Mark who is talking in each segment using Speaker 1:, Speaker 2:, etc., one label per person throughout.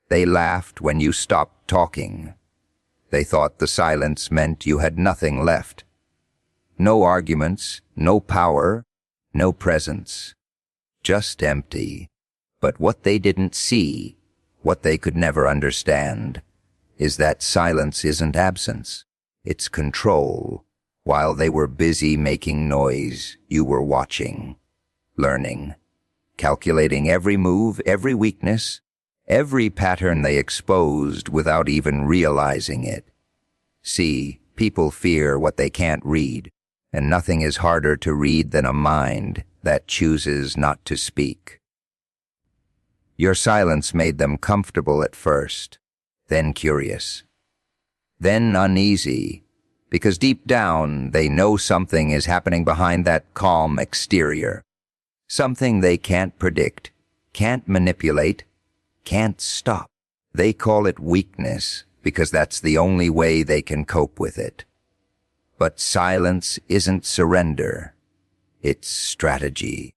Speaker 1: They laughed when you stopped talking. They thought the silence meant you had nothing left. No arguments, no power, no presence. Just empty. But what they didn't see, what they could never understand, is that silence isn't absence. It's control. While they were busy making noise, you were watching, learning, calculating every move, every weakness, every pattern they exposed without even realizing it. See, people fear what they can't read, and nothing is harder to read than a mind that chooses not to speak. Your silence made them comfortable at first, then curious, then uneasy, because deep down they know something is happening behind that calm exterior. Something they can't predict, can't manipulate, can't stop. They call it weakness because that's the only way they can cope with it. But silence isn't surrender. It's strategy.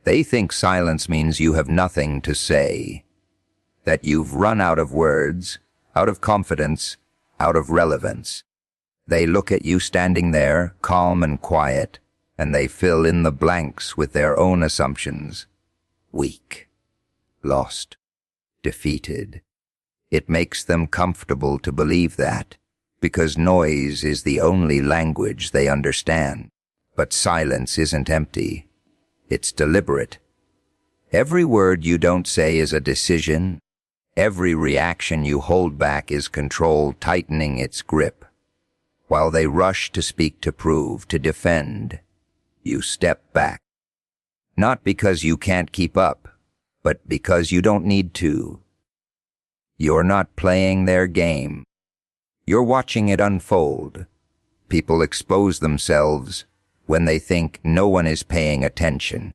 Speaker 1: They think silence means you have nothing to say, that you've run out of words, out of confidence, out of relevance. They look at you standing there, calm and quiet, and they fill in the blanks with their own assumptions. Weak, lost, defeated. It makes them comfortable to believe that, because noise is the only language they understand. But silence isn't empty. It's deliberate. Every word you don't say is a decision. Every reaction you hold back is control tightening its grip. While they rush to speak, to prove, to defend, you step back. Not because you can't keep up, but because you don't need to. You're not playing their game. You're watching it unfold. People expose themselves when they think no one is paying attention.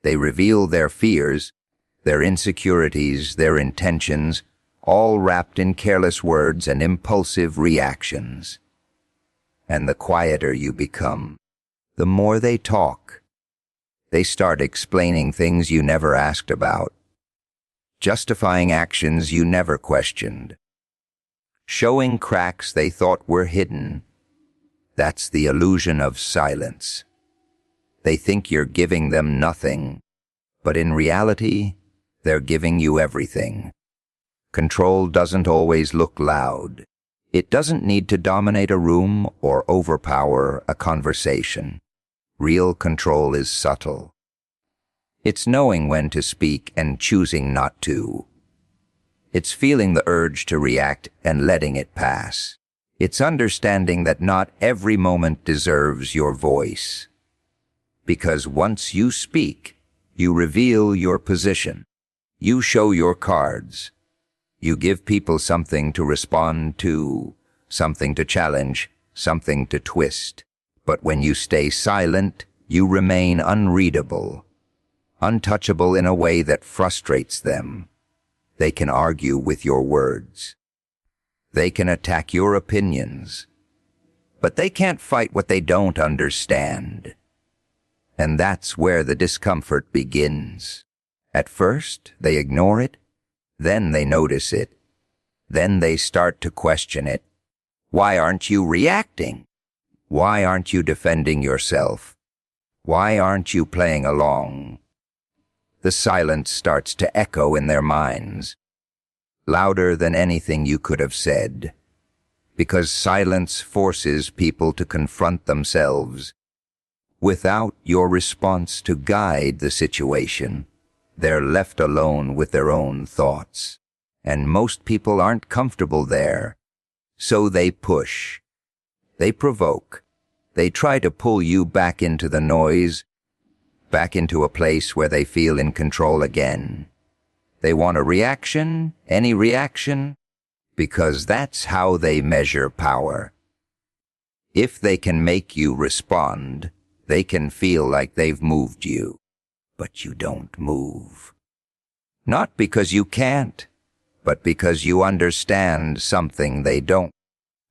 Speaker 1: They reveal their fears, their insecurities, their intentions, all wrapped in careless words and impulsive reactions. And the quieter you become, the more they talk. They start explaining things you never asked about, justifying actions you never questioned, showing cracks they thought were hidden. That's the illusion of silence. They think you're giving them nothing, but in reality, they're giving you everything. Control doesn't always look loud. It doesn't need to dominate a room or overpower a conversation. Real control is subtle. It's knowing when to speak and choosing not to. It's feeling the urge to react and letting it pass. It's understanding that not every moment deserves your voice. Because once you speak, you reveal your position. You show your cards. You give people something to respond to, something to challenge, something to twist. But when you stay silent, you remain unreadable, untouchable in a way that frustrates them. They can argue with your words. They can attack your opinions. But they can't fight what they don't understand. And that's where the discomfort begins. At first, they ignore it. Then they notice it. Then they start to question it. Why aren't you reacting? Why aren't you defending yourself? Why aren't you playing along? The silence starts to echo in their minds, louder than anything you could have said, because silence forces people to confront themselves. Without your response to guide the situation, they're left alone with their own thoughts. And most people aren't comfortable there. So they push. They provoke. They try to pull you back into the noise, back into a place where they feel in control again. They want a reaction, any reaction, because that's how they measure power. If they can make you respond, they can feel like they've moved you. But you don't move. Not because you can't, but because you understand something they don't.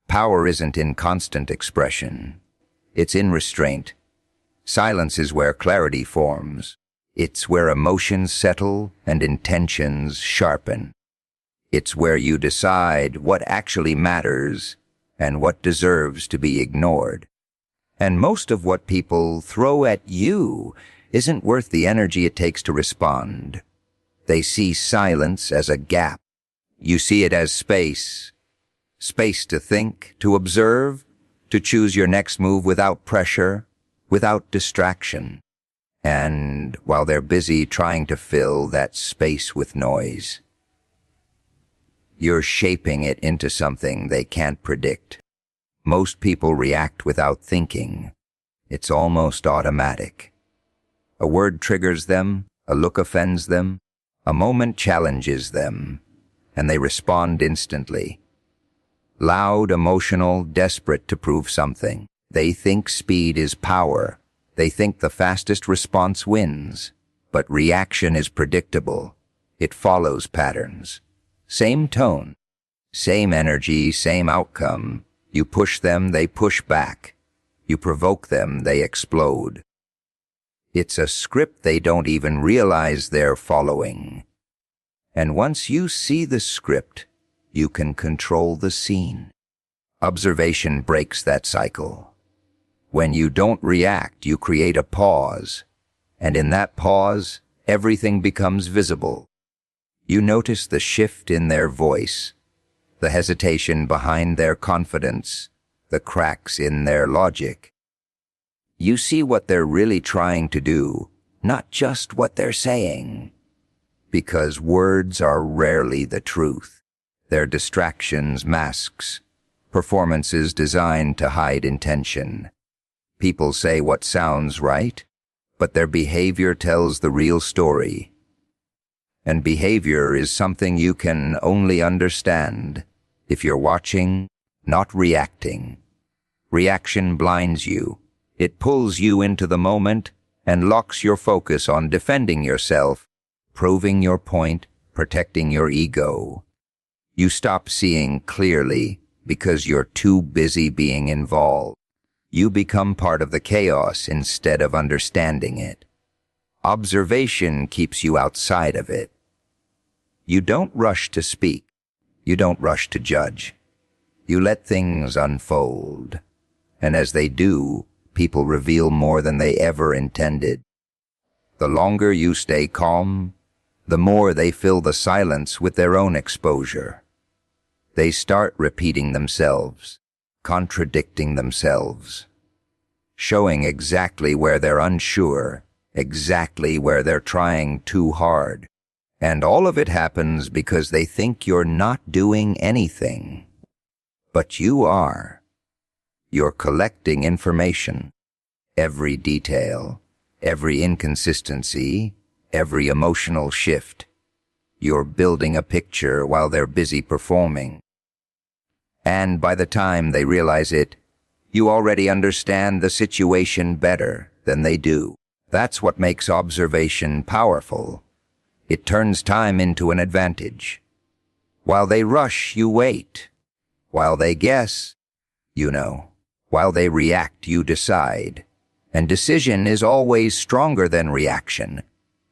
Speaker 1: Power isn't in constant expression. It's in restraint. Silence is where clarity forms. It's where emotions settle and intentions sharpen. It's where you decide what actually matters and what deserves to be ignored. And most of what people throw at you isn't worth the energy it takes to respond. They see silence as a gap. You see it as space. Space to think, to observe, to choose your next move without pressure, without distraction. And while they're busy trying to fill that space with noise, you're shaping it into something they can't predict. Most people react without thinking. It's almost automatic. A word triggers them, a look offends them, a moment challenges them, and they respond instantly. Loud, emotional, desperate to prove something. They think speed is power. They think the fastest response wins. But reaction is predictable. It follows patterns. Same tone, same energy, same outcome. You push them, they push back. You provoke them, they explode. It's a script they don't even realize they're following. And once you see the script, you can control the scene. Observation breaks that cycle. When you don't react, you create a pause. And in that pause, everything becomes visible. You notice the shift in their voice, the hesitation behind their confidence, the cracks in their logic. You see what they're really trying to do, not just what they're saying. Because words are rarely the truth. They're distractions, masks, performances designed to hide intention. People say what sounds right, but their behavior tells the real story. And behavior is something you can only understand if you're watching, not reacting. Reaction blinds you. It pulls you into the moment and locks your focus on defending yourself, proving your point, protecting your ego. You stop seeing clearly because you're too busy being involved. You become part of the chaos instead of understanding it. Observation keeps you outside of it. You don't rush to speak. You don't rush to judge. You let things unfold. And as they do, people reveal more than they ever intended. The longer you stay calm, the more they fill the silence with their own exposure. They start repeating themselves, contradicting themselves, showing exactly where they're unsure, exactly where they're trying too hard. And all of it happens because they think you're not doing anything. But you are. You're collecting information. Every detail, every inconsistency, every emotional shift. You're building a picture while they're busy performing. And by the time they realize it, you already understand the situation better than they do. That's what makes observation powerful. It turns time into an advantage. While they rush, you wait. While they guess, you know. While they react, you decide. And decision is always stronger than reaction,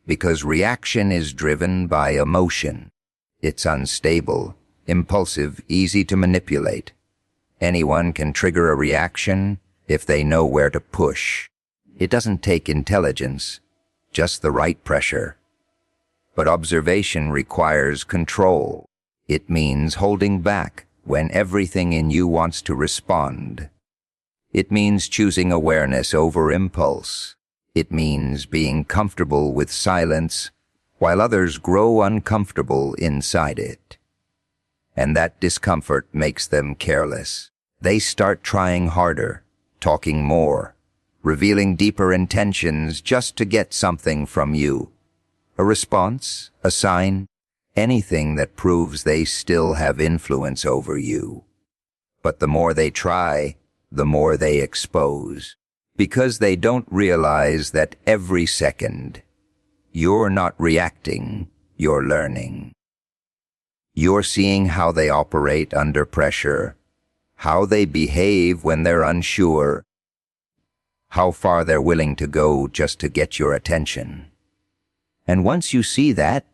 Speaker 1: because reaction is driven by emotion. It's unstable, impulsive, easy to manipulate. Anyone can trigger a reaction if they know where to push. It doesn't take intelligence, just the right pressure. But observation requires control. It means holding back when everything in you wants to respond. It means choosing awareness over impulse. It means being comfortable with silence while others grow uncomfortable inside it. And that discomfort makes them careless. They start trying harder, talking more, revealing deeper intentions just to get something from you. A response, a sign, anything that proves they still have influence over you. But the more they try, the more they expose. Because they don't realize that every second, you're not reacting, you're learning. You're seeing how they operate under pressure, how they behave when they're unsure, how far they're willing to go just to get your attention. And once you see that,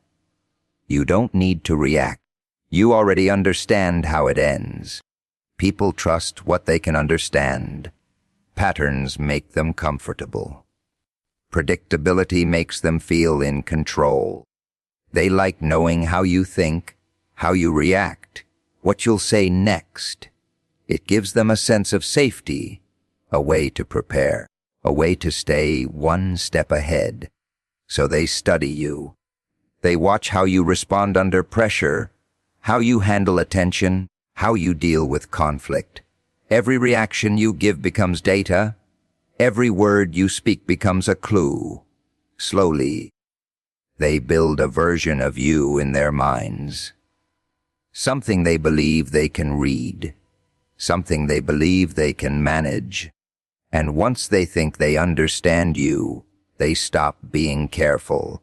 Speaker 1: you don't need to react. You already understand how it ends. People trust what they can understand. Patterns make them comfortable. Predictability makes them feel in control. They like knowing how you think, how you react, what you'll say next. It gives them a sense of safety, a way to prepare, a way to stay one step ahead. So they study you. They watch how you respond under pressure, how you handle attention, how you deal with conflict. Every reaction you give becomes data. Every word you speak becomes a clue. Slowly, they build a version of you in their minds. Something they believe they can read. Something they believe they can manage. And once they think they understand you, they stop being careful.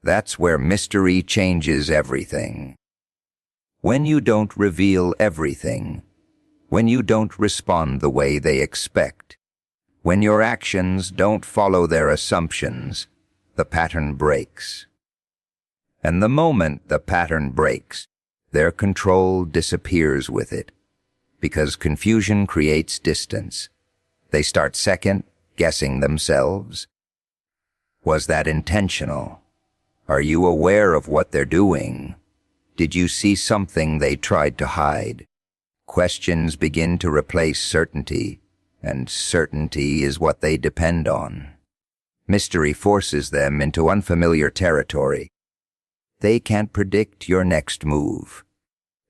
Speaker 1: That's where mystery changes everything. When you don't reveal everything, when you don't respond the way they expect, when your actions don't follow their assumptions, the pattern breaks. And the moment the pattern breaks, their control disappears with it, because confusion creates distance. They start second-guessing themselves. Was that intentional? Are you aware of what they're doing? Did you see something they tried to hide? Questions begin to replace certainty, and certainty is what they depend on. Mystery forces them into unfamiliar territory. They can't predict your next move.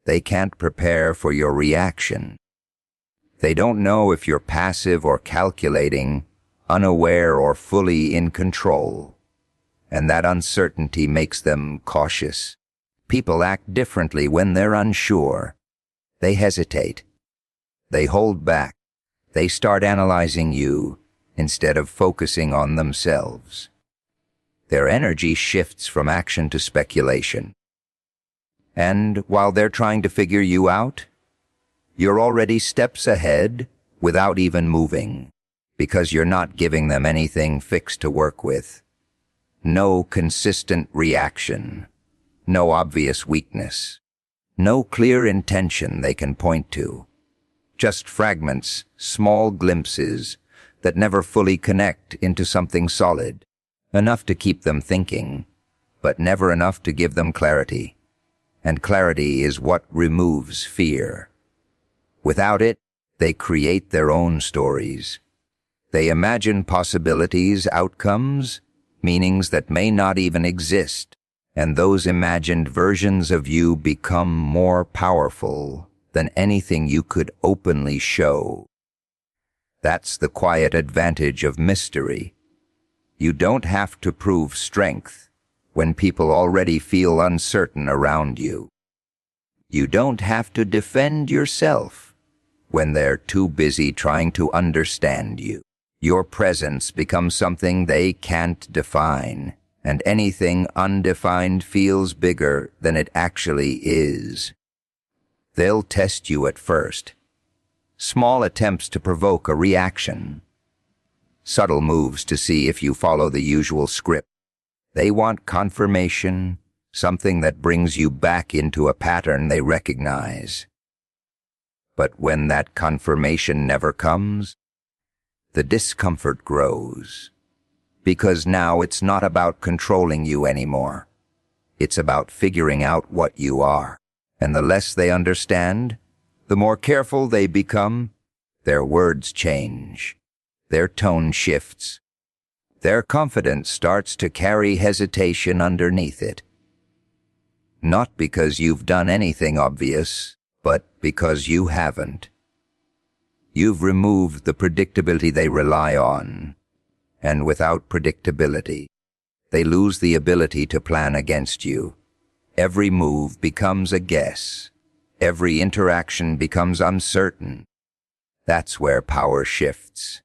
Speaker 1: They can't prepare for your reaction. They don't know if you're passive or calculating, unaware or fully in control. And that uncertainty makes them cautious. People act differently when they're unsure. They hesitate. They hold back. They start analyzing you instead of focusing on themselves. Their energy shifts from action to speculation. And while they're trying to figure you out, you're already steps ahead without even moving, because you're not giving them anything fixed to work with. No consistent reaction, no obvious weakness, no clear intention they can point to. Just fragments, small glimpses that never fully connect into something solid, enough to keep them thinking, but never enough to give them clarity. And clarity is what removes fear. Without it, they create their own stories. They imagine possibilities, outcomes, meanings that may not even exist, and those imagined versions of you become more powerful than anything you could openly show. That's the quiet advantage of mystery. You don't have to prove strength when people already feel uncertain around you. You don't have to defend yourself when they're too busy trying to understand you. Your presence becomes something they can't define, and anything undefined feels bigger than it actually is. They'll test you at first. Small attempts to provoke a reaction. Subtle moves to see if you follow the usual script. They want confirmation, something that brings you back into a pattern they recognize. But when that confirmation never comes, the discomfort grows. Because now it's not about controlling you anymore. It's about figuring out what you are. And the less they understand, the more careful they become. Their words change. Their tone shifts. Their confidence starts to carry hesitation underneath it. Not because you've done anything obvious, but because you haven't. You've removed the predictability they rely on. And without predictability, they lose the ability to plan against you. Every move becomes a guess. Every interaction becomes uncertain. That's where power shifts.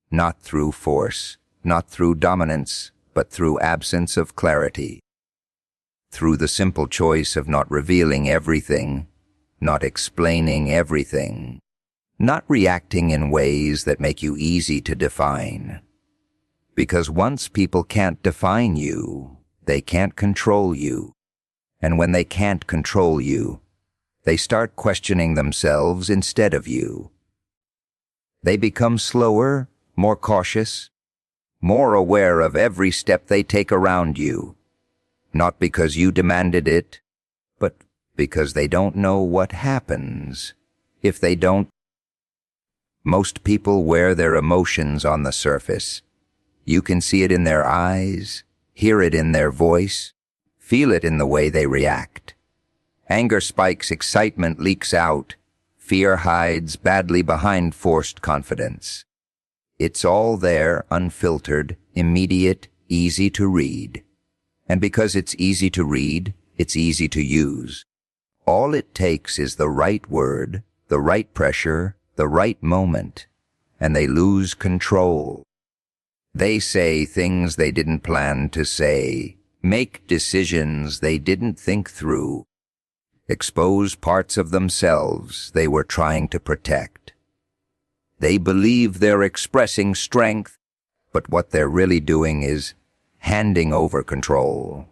Speaker 1: Not through force, not through dominance, but through absence of clarity. Through the simple choice of not revealing everything, not explaining everything, not reacting in ways that make you easy to define. Because once people can't define you, they can't control you. And when they can't control you, they start questioning themselves instead of you. They become slower, more cautious, more aware of every step they take around you. Not because you demanded it, but because they don't know what happens if they don't. Most people wear their emotions on the surface. You can see it in their eyes, hear it in their voice, feel it in the way they react. Anger spikes, excitement leaks out, fear hides badly behind forced confidence. It's all there, unfiltered, immediate, easy to read. And because it's easy to read, it's easy to use. All it takes is the right word, the right pressure, the right moment, and they lose control. They say things they didn't plan to say, make decisions they didn't think through, expose parts of themselves they were trying to protect. They believe they're expressing strength, but what they're really doing is handing over control.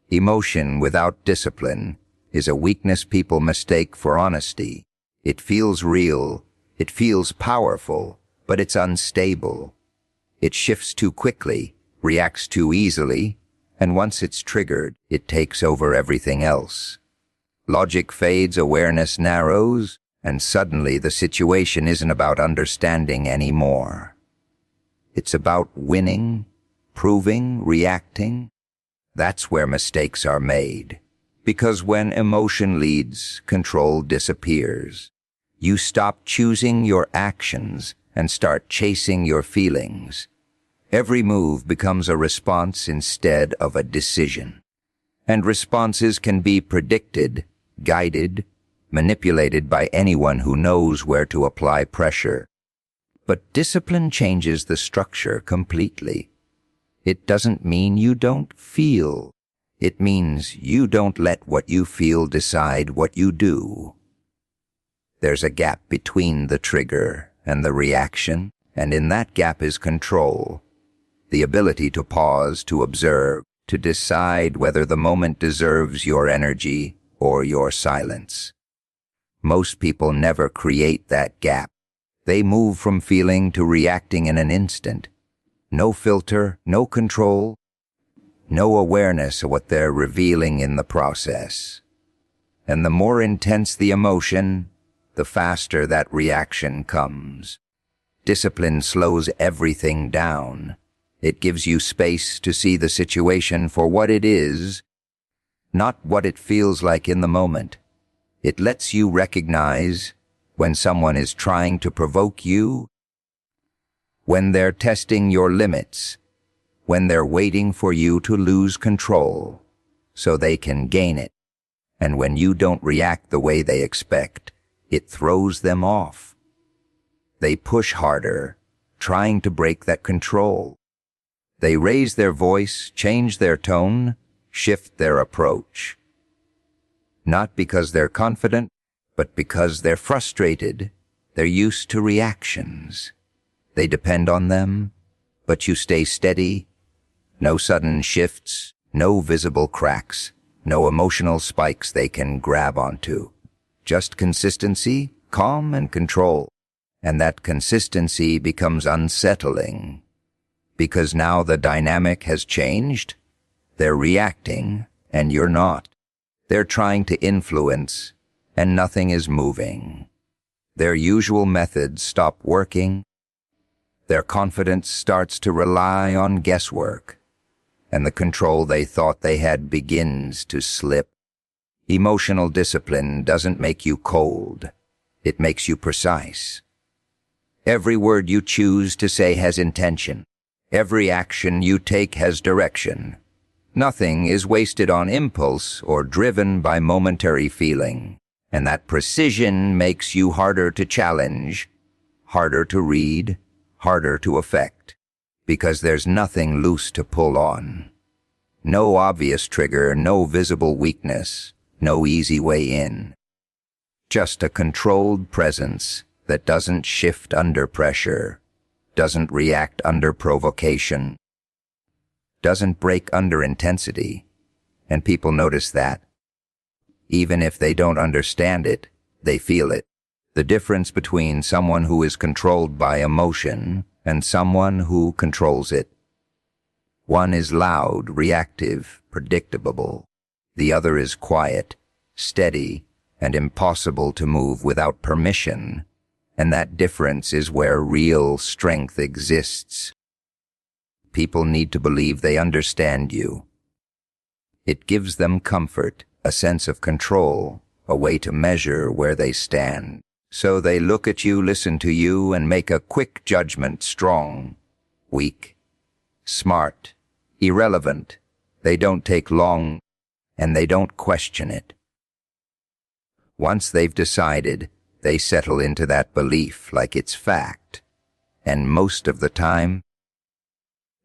Speaker 1: Emotion without discipline is a weakness people mistake for honesty. It feels real, it feels powerful, but it's unstable. It shifts too quickly, reacts too easily, and once it's triggered, it takes over everything else. Logic fades, awareness narrows, and suddenly the situation isn't about understanding anymore. It's about winning, proving, reacting. That's where mistakes are made. Because when emotion leads, control disappears. You stop choosing your actions and start chasing your feelings. Every move becomes a response instead of a decision. And responses can be predicted, guided, manipulated by anyone who knows where to apply pressure. But discipline changes the structure completely. It doesn't mean you don't feel. It means you don't let what you feel decide what you do. There's a gap between the trigger and the reaction, and in that gap is control. The ability to pause, to observe, to decide whether the moment deserves your energy or your silence. Most people never create that gap. They move from feeling to reacting in an instant. No filter, no control, no awareness of what they're revealing in the process. And the more intense the emotion, the faster that reaction comes. Discipline slows everything down. It gives you space to see the situation for what it is, not what it feels like in the moment. It lets you recognize when someone is trying to provoke you, when they're testing your limits, when they're waiting for you to lose control so they can gain it. And when you don't react the way they expect, it throws them off. They push harder, trying to break that control. They raise their voice, change their tone, shift their approach. Not because they're confident, but because they're frustrated. They're used to reactions. They depend on them, but you stay steady. No sudden shifts, no visible cracks, no emotional spikes they can grab onto. Just consistency, calm and control. And that consistency becomes unsettling. Because now the dynamic has changed. They're reacting, and you're not. They're trying to influence, and nothing is moving. Their usual methods stop working. Their confidence starts to rely on guesswork, and the control they thought they had begins to slip. Emotional discipline doesn't make you cold. It makes you precise. Every word you choose to say has intention. Every action you take has direction. Nothing is wasted on impulse or driven by momentary feeling. And that precision makes you harder to challenge, harder to read, harder to affect. Because there's nothing loose to pull on. No obvious trigger, no visible weakness, no easy way in. Just a controlled presence that doesn't shift under pressure. doesn't react under provocation, doesn't break under intensity, and people notice that. Even if they don't understand it, they feel it. The difference between someone who is controlled by emotion and someone who controls it. One is loud, reactive, predictable. The other is quiet, steady, and impossible to move without permission. And that difference is where real strength exists. People need to believe they understand you. It gives them comfort, a sense of control, a way to measure where they stand. So they look at you, listen to you, and make a quick judgment: strong, weak, smart, irrelevant. They don't take long, and they don't question it. Once they've decided, they settle into that belief like it's fact. And most of the time,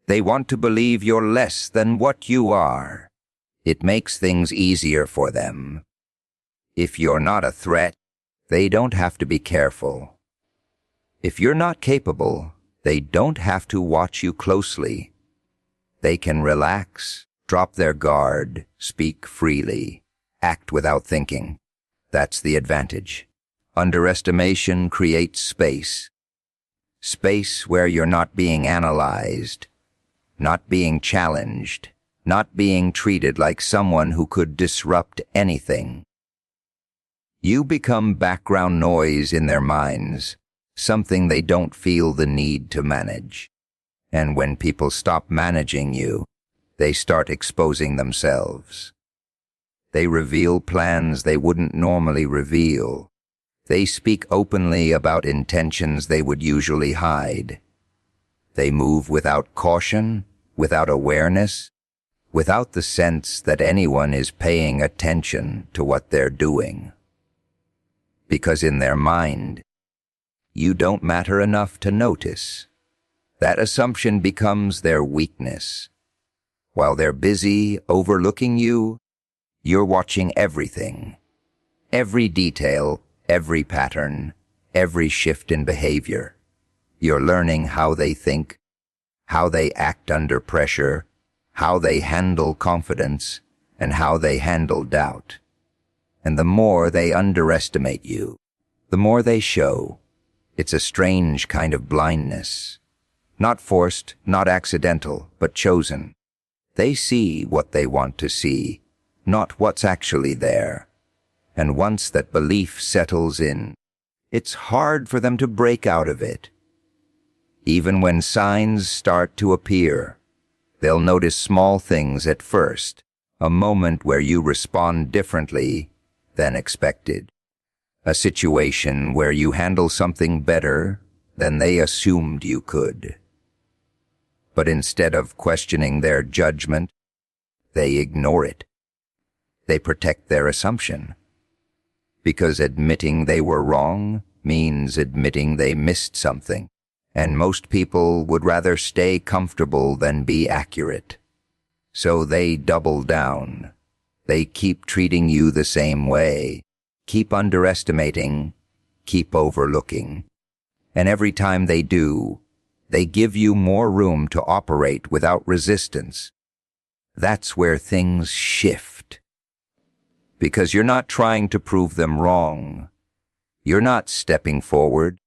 Speaker 1: they want to believe you're less than what you are. It makes things easier for them. If you're not a threat, they don't have to be careful. If you're not capable, they don't have to watch you closely. They can relax, drop their guard, speak freely, act without thinking. That's the advantage. Underestimation creates space. Space where you're not being analyzed, not being challenged, not being treated like someone who could disrupt anything. You become background noise in their minds, something they don't feel the need to manage. And when people stop managing you, they start exposing themselves. They reveal plans they wouldn't normally reveal. They speak openly about intentions they would usually hide. They move without caution, without awareness, without the sense that anyone is paying attention to what they're doing. Because in their mind, you don't matter enough to notice. That assumption becomes their weakness. While they're busy overlooking you, you're watching everything. Every detail, every pattern, every shift in behavior. You're learning how they think, how they act under pressure, how they handle confidence, and how they handle doubt. And the more they underestimate you, the more they show. It's a strange kind of blindness. Not forced, not accidental, but chosen. They see what they want to see, not what's actually there. And once that belief settles in, it's hard for them to break out of it. Even when signs start to appear, they'll notice small things at first, a moment where you respond differently than expected. A situation where you handle something better than they assumed you could. But instead of questioning their judgment, they ignore it. They protect their assumption. Because admitting they were wrong means admitting they missed something. And most people would rather stay comfortable than be accurate. So they double down. They keep treating you the same way, keep underestimating, keep overlooking. And every time they do, they give you more room to operate without resistance. That's where things shift. Because you're not trying to prove them wrong. You're not stepping forward,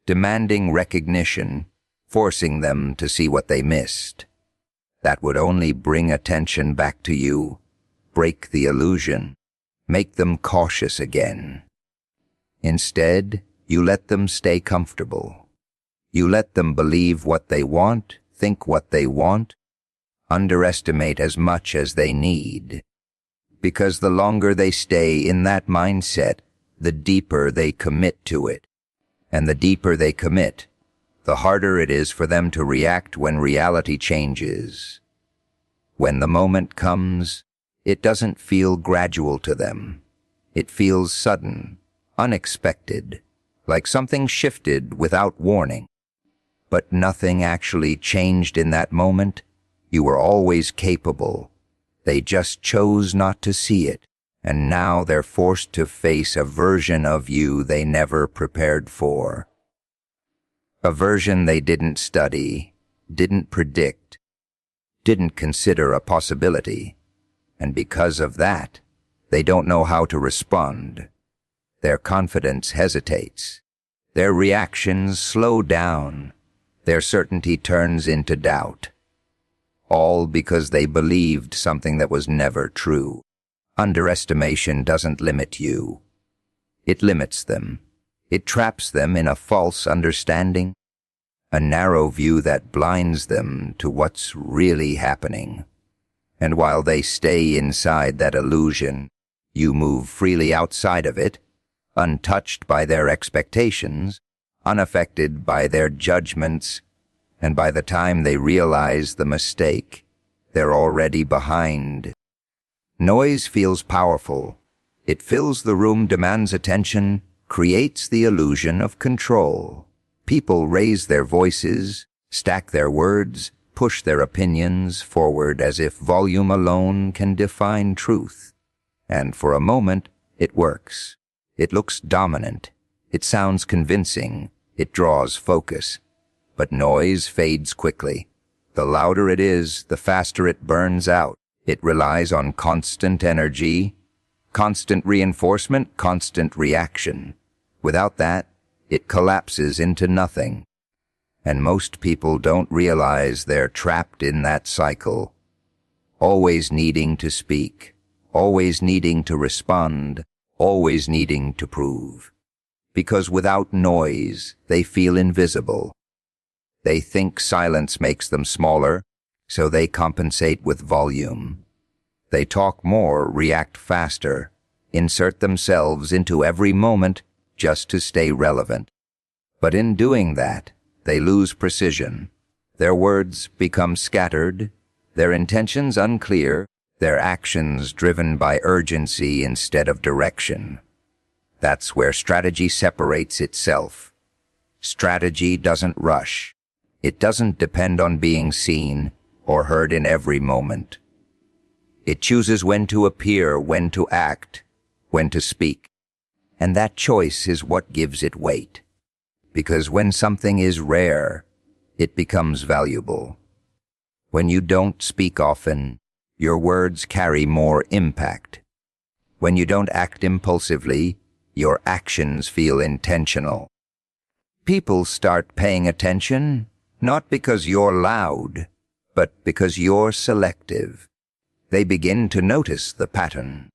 Speaker 1: demanding recognition, forcing them to see what they missed. That would only bring attention back to you, break the illusion, make them cautious again. Instead, you let them stay comfortable. You let them believe what they want, think what they want, underestimate as much as they need. Because the longer they stay in that mindset, the deeper they commit to it. And the deeper they commit, the harder it is for them to react when reality changes. When the moment comes, it doesn't feel gradual to them. It feels sudden, unexpected, like something shifted without warning. But nothing actually changed in that moment. You were always capable. They just chose not to see it. And now they're forced to face a version of you they never prepared for. A version they didn't study, didn't predict, didn't consider a possibility. And because of that, they don't know how to respond. Their confidence hesitates. Their reactions slow down. Their certainty turns into doubt. All because they believed something that was never true. Underestimation doesn't limit you. It limits them. It traps them in a false understanding, a narrow view that blinds them to what's really happening. And while they stay inside that illusion, you move freely outside of it, untouched by their expectations, unaffected by their judgments, and by the time they realize the mistake, they're already behind. Noise feels powerful. It fills the room, demands attention, creates the illusion of control. People raise their voices, stack their words, push their opinions forward as if volume alone can define truth. And for a moment, it works. It looks dominant. It sounds convincing. It draws focus. But noise fades quickly. The louder it is, the faster it burns out. It relies on constant energy, constant reinforcement, constant reaction. Without that, it collapses into nothing. And most people don't realize they're trapped in that cycle, always needing to speak, always needing to respond, always needing to prove. Because without noise, they feel invisible. They think silence makes them smaller, so they compensate with volume. They talk more, react faster, insert themselves into every moment just to stay relevant. But in doing that, they lose precision. Their words become scattered, their intentions unclear, their actions driven by urgency instead of direction. That's where strategy separates itself. Strategy doesn't rush. It doesn't depend on being seen or heard in every moment. It chooses when to appear, when to act, when to speak. And that choice is what gives it weight. Because when something is rare, it becomes valuable. When you don't speak often, your words carry more impact. When you don't act impulsively, your actions feel intentional. People start paying attention, not because you're loud, but because you're selective. They begin to notice the pattern.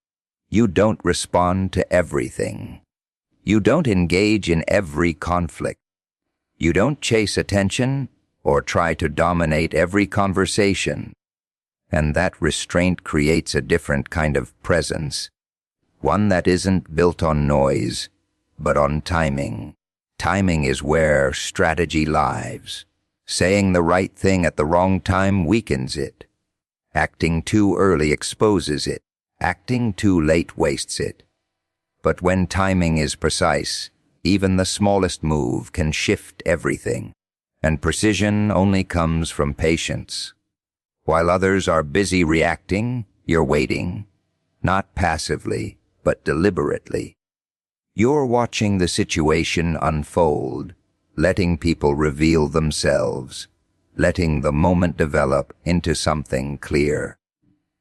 Speaker 1: You don't respond to everything. You don't engage in every conflict. You don't chase attention or try to dominate every conversation. And that restraint creates a different kind of presence, one that isn't built on noise, but on timing. Timing is where strategy lives. Saying the right thing at the wrong time weakens it. Acting too early exposes it. Acting too late wastes it. But when timing is precise, even the smallest move can shift everything. And precision only comes from patience. While others are busy reacting, you're waiting. Not passively, but deliberately. You're watching the situation unfold, letting people reveal themselves, letting the moment develop into something clear.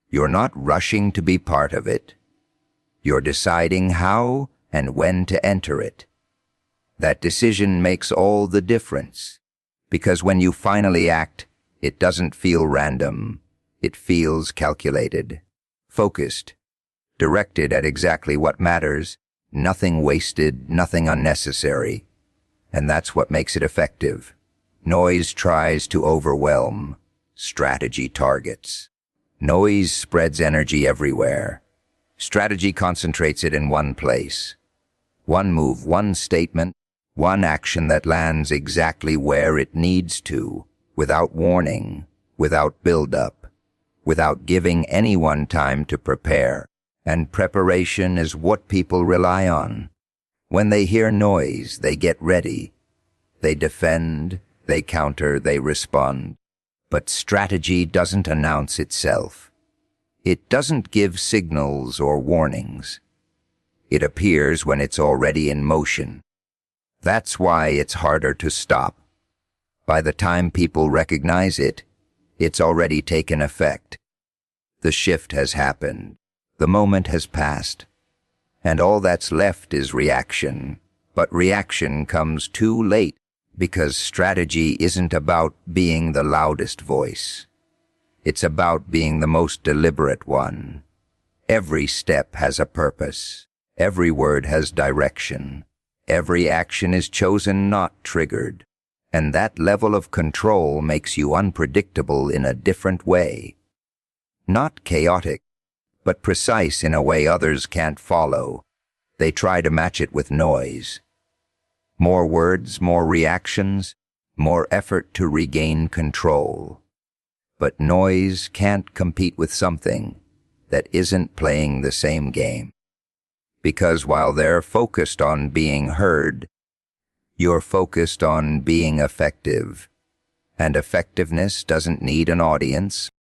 Speaker 1: You're not rushing to be part of it. You're deciding how and when to enter it. That decision makes all the difference, because when you finally act, it doesn't feel random. It feels calculated, focused, directed at exactly what matters, nothing wasted, nothing unnecessary. And that's what makes it effective. Noise tries to overwhelm. Strategy targets. Noise spreads energy everywhere. Strategy concentrates it in one place. One move, one statement, one action that lands exactly where it needs to, without warning, without build-up, without giving anyone time to prepare. And preparation is what people rely on. When they hear noise, they get ready. They defend, they counter, they respond. But strategy doesn't announce itself. It doesn't give signals or warnings. It appears when it's already in motion. That's why it's harder to stop. By the time people recognize it, it's already taken effect. The shift has happened. The moment has passed. And all that's left is reaction. But reaction comes too late because strategy isn't about being the loudest voice. It's about being the most deliberate one. Every step has a purpose. Every word has direction. Every action is chosen, not triggered. And that level of control makes you unpredictable in a different way. Not chaotic, but precise in a way others can't follow. They try to match it with noise. More words, more reactions, more effort to regain control. But noise can't compete with something that isn't playing the same game. Because while they're focused on being heard, you're focused on being effective. And effectiveness doesn't need an audience.